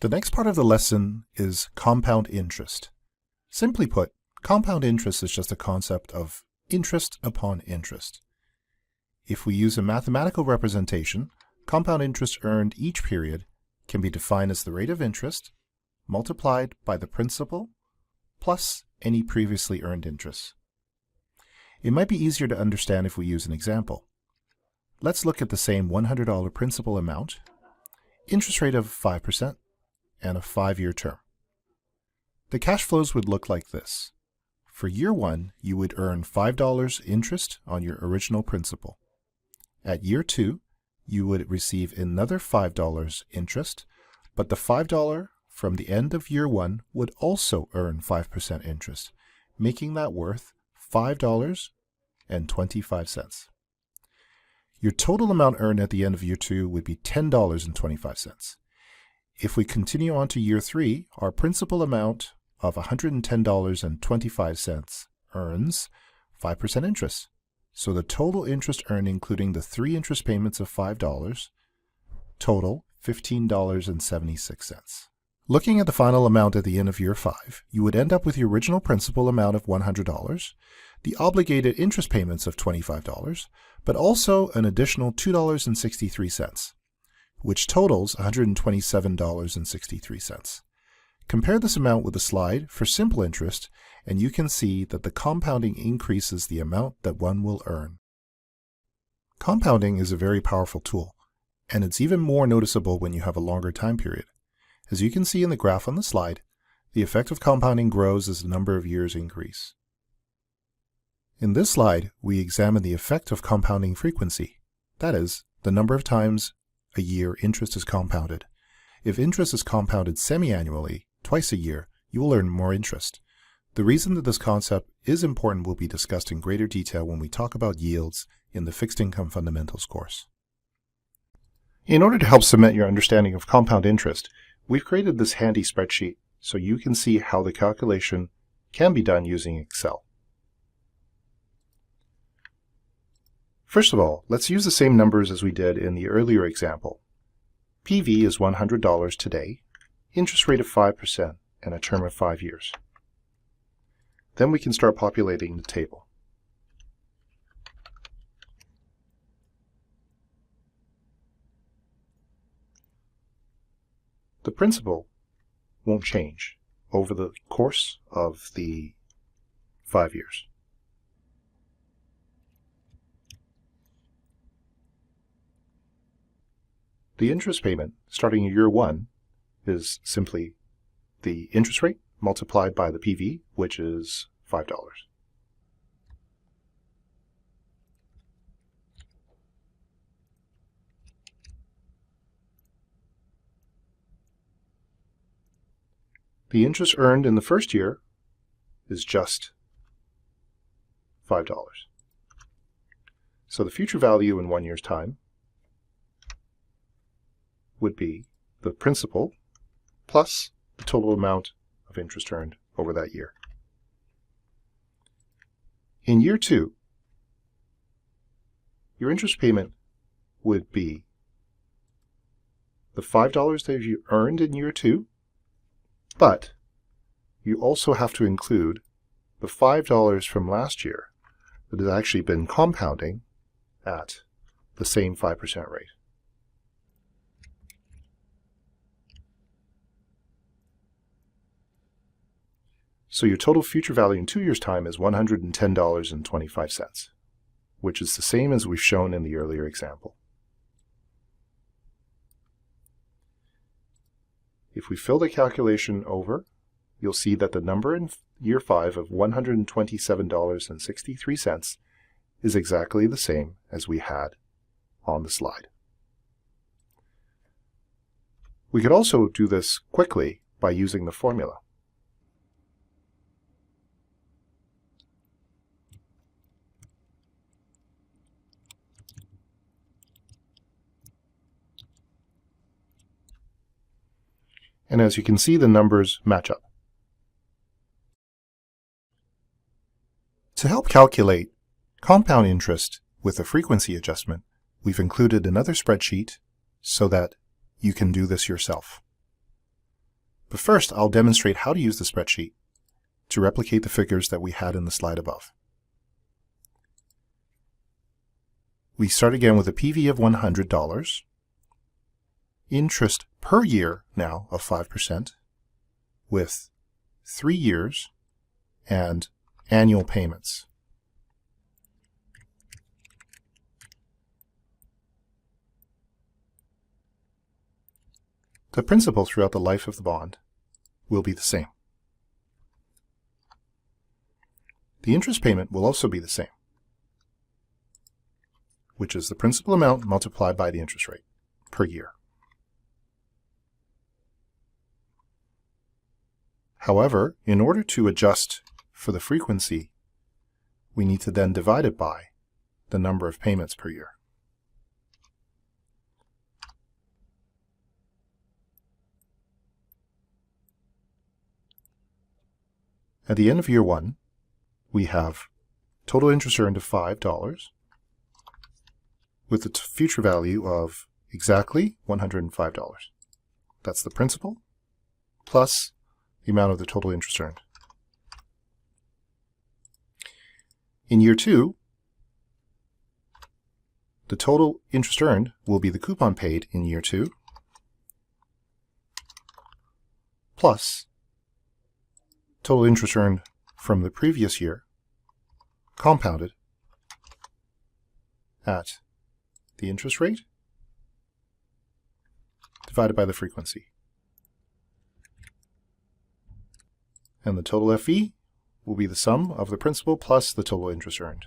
The next part of the lesson is compound interest. Simply put, compound interest is just a concept of interest upon interest. If we use a mathematical representation, compound interest earned each period can be defined as the rate of interest multiplied by the principal plus any previously earned interest. It might be easier to understand if we use an example. Let's look at the same $100 principal amount, interest rate of 5%, and a 5-year term. The cash flows would look like this. For year 1, you would earn $5 interest on your original principal. At year 2, you would receive another $5 interest, but the $5 from the end of year 1 would also earn 5% interest, making that worth $5.25. Your total amount earned at the end of year 2 would be $10.25. If we continue on to year 3, our principal amount of $110.25 earns 5% interest. So the total interest earned, including the 3 interest payments of $5, total $15.76. Looking at the final amount at the end of year 5, you would end up with your original principal amount of $100, the obligated interest payments of $25, but also an additional $2.63, which totals $127.63. Compare this amount with the slide for simple interest, and you can see that the compounding increases the amount that one will earn. Compounding is a very powerful tool, and it's even more noticeable when you have a longer time period. As you can see in the graph on the slide, the effect of compounding grows as the number of years increase. In this slide, we examine the effect of compounding frequency, that is, the number of times a year interest is compounded. If interest is compounded semi-annually, twice a year, you will earn more interest. The reason that this concept is important will be discussed in greater detail when we talk about yields in the Fixed Income Fundamentals course. In order to help cement your understanding of compound interest, we've created this handy spreadsheet so you can see how the calculation can be done using Excel. First of all, let's use the same numbers as we did in the earlier example. PV is $100 today, interest rate of 5%, and a term of 5 years. Then we can start populating the table. The principal won't change over the course of the 5 years. The interest payment starting in year 1 is simply the interest rate multiplied by the PV, which is $5. The interest earned in the first year is just $5. So the future value in 1 year's time would be the principal plus the total amount of interest earned over that year. In year 2, your interest payment would be the $5 that you earned in year 2, but you also have to include the $5 from last year that has actually been compounding at the same 5% rate. So your total future value in 2 years' time is $110.25, which is the same as we've shown in the earlier example. If we fill the calculation over, you'll see that the number in year 5 of $127.63 is exactly the same as we had on the slide. We could also do this quickly by using the formula. And as you can see, the numbers match up. To help calculate compound interest with a frequency adjustment, we've included another spreadsheet so that you can do this yourself. But first, I'll demonstrate how to use the spreadsheet to replicate the figures that we had in the slide above. We start again with a PV of $100, interest per year now of 5%, with 3 years and annual payments. The principal throughout the life of the bond will be the same. The interest payment will also be the same, which is the principal amount multiplied by the interest rate per year. However, in order to adjust for the frequency, we need to then divide it by the number of payments per year. At the end of year 1, we have total interest earned of $5 with the future value of exactly $105. That's the principal plus the amount of the total interest earned. In year 2, the total interest earned will be the coupon paid in year 2 plus total interest earned from the previous year compounded at the interest rate divided by the frequency. And the total FE will be the sum of the principal plus the total interest earned.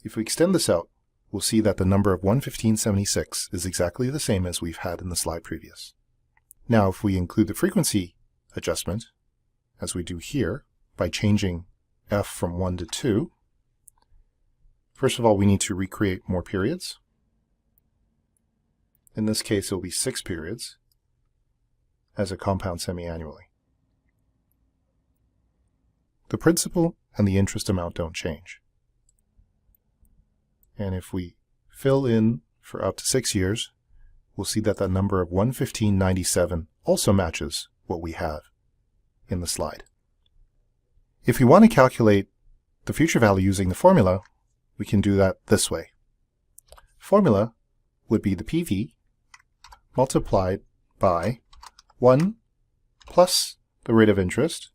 If we extend this out, we'll see that the number of 115.76 is exactly the same as we've had in the slide previous. Now, if we include the frequency adjustment, as we do here, by changing F from 1 to 2, first of all, we need to recreate more periods. In this case, it will be 6 periods as a compound semi-annually. The principal and the interest amount don't change. And if we fill in for up to 6 years, we'll see that the number of 115.97 also matches what we have in the slide. If we want to calculate the future value using the formula, we can do that this way. Formula would be the PV multiplied by 1 plus the rate of interest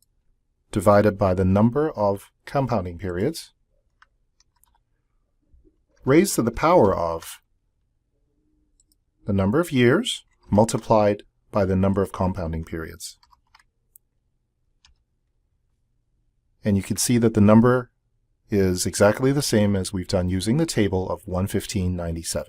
divided by the number of compounding periods raised to the power of the number of years multiplied by the number of compounding periods. And you can see that the number is exactly the same as we've done using the table of 115.97.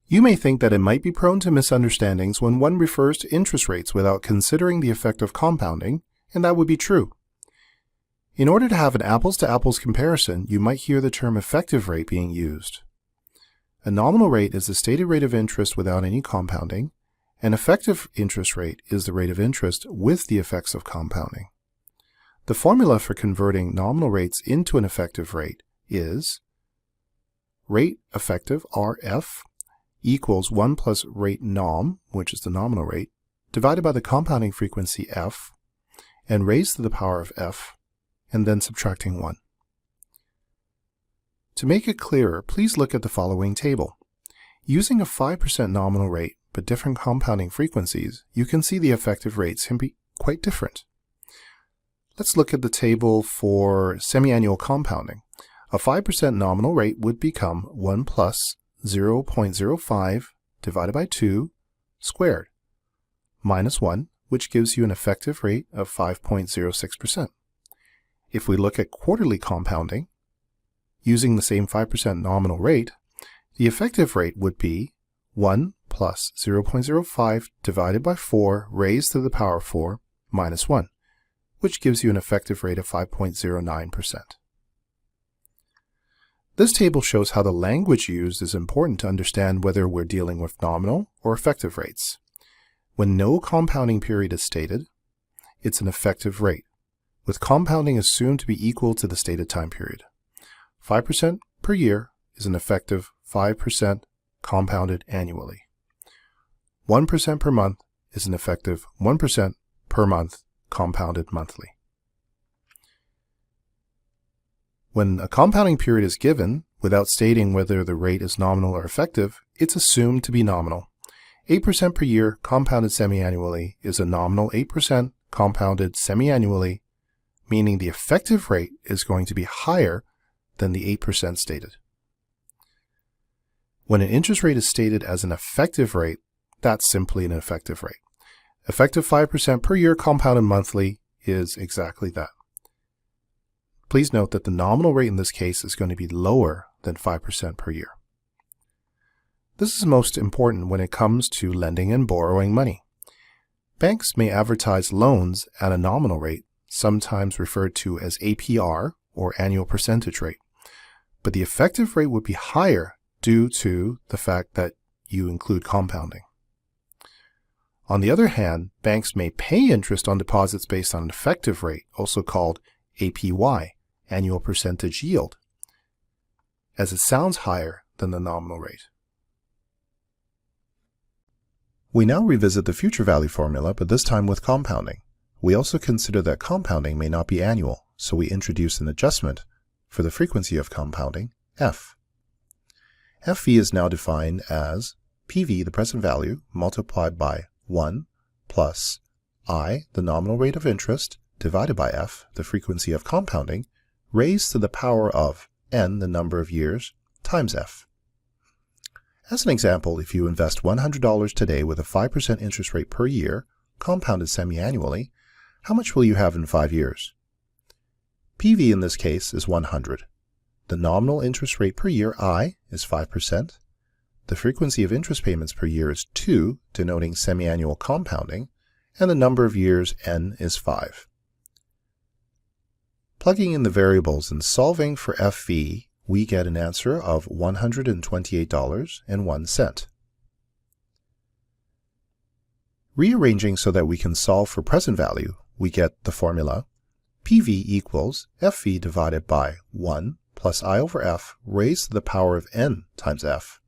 You may think that it might be prone to misunderstandings when one refers to interest rates without considering the effect of compounding, and that would be true. In order to have an apples-to-apples comparison, you might hear the term effective rate being used. A nominal rate is the stated rate of interest without any compounding. An effective interest rate is the rate of interest with the effects of compounding. The formula for converting nominal rates into an effective rate is rate effective, RF, equals 1 plus rate nom, which is the nominal rate, divided by the compounding frequency f, and raised to the power of f, and then subtracting 1. To make it clearer, please look at the following table. Using a 5% nominal rate but different compounding frequencies, you can see the effective rates can be quite different. Let's look at the table for semi-annual compounding. A 5% nominal rate would become 1 plus 0.05 divided by 2 squared, minus 1, which gives you an effective rate of 5.06%. If we look at quarterly compounding, using the same 5% nominal rate, the effective rate would be 1 plus 0.05 divided by 4 raised to the power of 4 minus 1, which gives you an effective rate of 5.09%. This table shows how the language used is important to understand whether we're dealing with nominal or effective rates. When no compounding period is stated, it's an effective rate, with compounding assumed to be equal to the stated time period. 5% per year is an effective 5% compounded annually. 1% per month is an effective 1% per month compounded monthly. When a compounding period is given, without stating whether the rate is nominal or effective, it's assumed to be nominal. 8% per year compounded semi-annually is a nominal 8% compounded semi-annually, meaning the effective rate is going to be higher than the 8% stated. When an interest rate is stated as an effective rate, that's simply an effective rate. Effective 5% per year compounded monthly is exactly that. Please note that the nominal rate in this case is going to be lower than 5% per year. This is most important when it comes to lending and borrowing money. Banks may advertise loans at a nominal rate, sometimes referred to as APR or annual percentage rate, but the effective rate would be higher due to the fact that you include compounding. On the other hand, banks may pay interest on deposits based on an effective rate, also called APY, annual percentage yield, as it sounds higher than the nominal rate. We now revisit the future value formula, but this time with compounding. We also consider that compounding may not be annual, so we introduce an adjustment for the frequency of compounding, f. FV is now defined as PV, the present value, multiplied by 1 plus I, the nominal rate of interest, divided by f, the frequency of compounding, raised to the power of n, the number of years, times f. As an example, if you invest $100 today with a 5% interest rate per year, compounded semi-annually, how much will you have in 5 years? PV in this case is 100. The nominal interest rate per year, I, is 5%. The frequency of interest payments per year is 2, denoting semi-annual compounding, and the number of years, n, is 5. Plugging in the variables and solving for FV, we get an answer of $128.01. Rearranging so that we can solve for present value, we get the formula PV equals FV divided by 1 plus I over F raised to the power of n times F.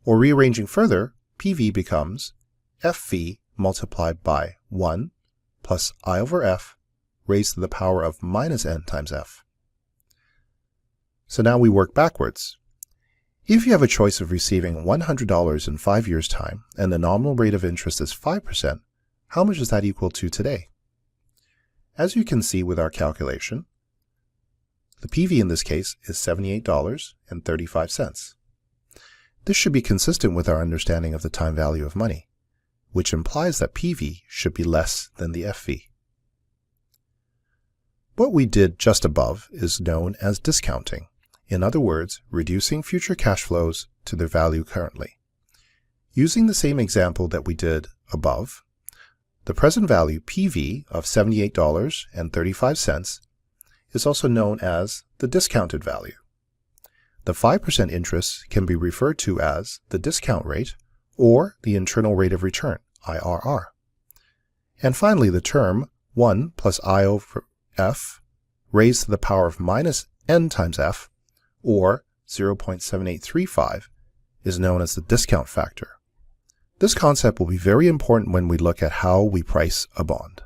Or rearranging further, PV becomes FV multiplied by 1 plus I over F raised to the power of minus n times F. So now we work backwards. If you have a choice of receiving $100 in 5 years' time and the nominal rate of interest is 5%, how much is that equal to today? As you can see with our calculation, the PV in this case is $78.35. This should be consistent with our understanding of the time value of money, which implies that PV should be less than the FV. What we did just above is known as discounting. In other words, reducing future cash flows to their value currently. Using the same example that we did above, the present value PV of $78.35 is also known as the discounted value. The 5% interest can be referred to as the discount rate or the internal rate of return, IRR. And finally, the term 1 plus I over F raised to the power of minus n times F, or 0.7835, is known as the discount factor. This concept will be very important when we look at how we price a bond.